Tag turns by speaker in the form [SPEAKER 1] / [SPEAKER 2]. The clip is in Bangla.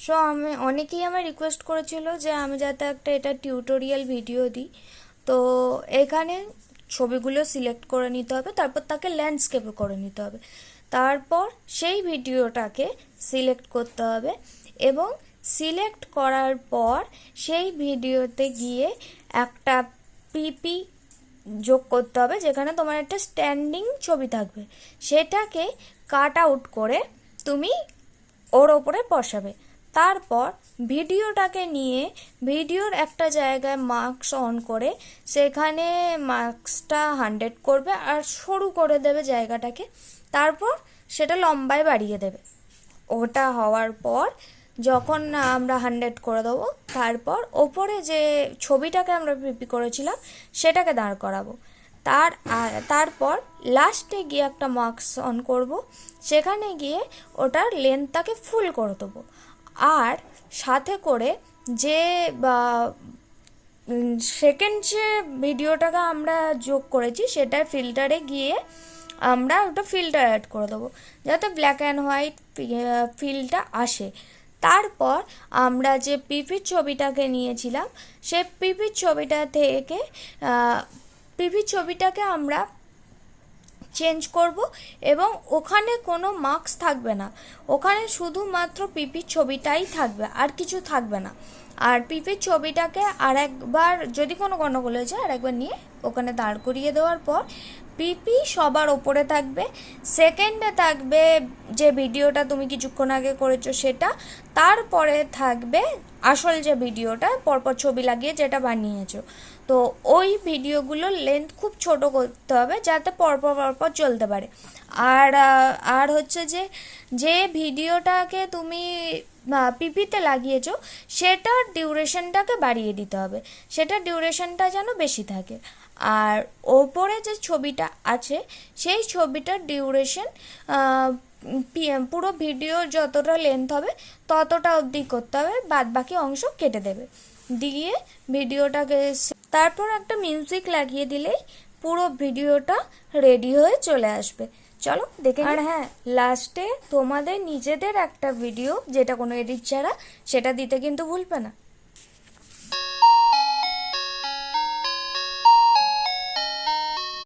[SPEAKER 1] সো আমি অনেকেই আমার রিকোয়েস্ট করেছিল যে আমি যাতে একটা এটা টিউটোরিয়াল ভিডিও দিই। তো এখানে ছবিগুলো সিলেক্ট করে নিতে হবে, তারপর তাকে ল্যান্ডস্কেপে করে নিতে হবে। তারপর সেই ভিডিওটাকে সিলেক্ট করতে হবে এবং সিলেক্ট করার পর সেই ভিডিওতে গিয়ে একটা পিপি যোগ করতে হবে, যেখানে তোমার একটা স্ট্যান্ডিং ছবি থাকবে, সেটাকে কাট আউট করে তুমি ওর ওপরে বসাবে। তারপর ভিডিওটাকে নিয়ে ভিডিওর একটা জায়গায় মার্কস অন করে সেখানে মার্কসটা 100 করবে আর সরু করে দেবে জায়গাটাকে। তারপর সেটা লম্বায় বাড়িয়ে দেবে। ওটা হওয়ার পর যখন আমরা 100 করে দেবো, তারপর ওপরে যে ছবিটাকে আমরা পিপি করেছিলাম সেটাকে দাঁড় করাবো। তারপর লাস্টে গিয়ে একটা মার্কস অন করব, সেখানে গিয়ে ওটার লেন্থটাকে ফুল করে দেবো। আর সাথে করে যে সেকেন্ড যে ভিডিওটাকে আমরা যোগ করেছি সেটার ফিল্টারে গিয়ে আমরা ওটা ফিল্টার অ্যাড করে দেবো, যাতে ব্ল্যাক অ্যান্ড হোয়াইট ফিলটা আসে। তারপর আমরা যে পিপির ছবিটাকে নিয়েছিলাম সেই পিপির ছবিটা থেকে পিপির ছবিটাকে আমরা চেঞ্জ করব এবং ওখানে কোনো মার্কস থাকবে না, ওখানে শুধুমাত্র পিপির ছবিটাই থাকবে, আর কিছু থাকবে না। আর পিপির ছবিটাকে আর একবার যদি কোনো গণ্ডগোল হয়ে যায় আর একবার নিয়ে ওখানে দাঁড় করিয়ে দেওয়ার পর পিপি সবার ওপরে থাকবে, সেকেন্ডে থাকবে যে ভিডিওটা তুমি কিছুক্ষণ আগে করেছো সেটা, তারপরে থাকবে আসল যে ভিডিওটা পরপর ছবি লাগিয়ে যেটা বানিয়েছো। তো ওই ভিডিওগুলোর লেন্থ খুব ছোট করতে হবে যাতে পরপর পরপর চলতে পারে। আর আর হচ্ছে যে যে ভিডিওটাকে তুমি পিপিতে লাগিয়েছো সেটার ডিউরেশনটাকে বাড়িয়ে দিতে হবে, সেটার ডিউরেশনটা যেন বেশি থাকে। আর ওপরে যে ছবিটা আছে সেই ছবিটার ডিউরেশন পুরো ভিডিওর যতটা লেন্থ হবে ততটা অবধি করতে হবে, বাদ বাকি অংশ কেটে দেবে। দিয়ে ভিডিওটাকে তারপর একটা মিউজিক লাগিয়ে দিলেই পুরো ভিডিওটা রেডি হয়ে চলে আসবে। চলো দেখে। আর হ্যাঁ, লাস্টে তোমাদের নিজেদের একটা ভিডিও যেটা কোনো এডিট ছাড়া, সেটা দিতে কিন্তু ভুলবে না।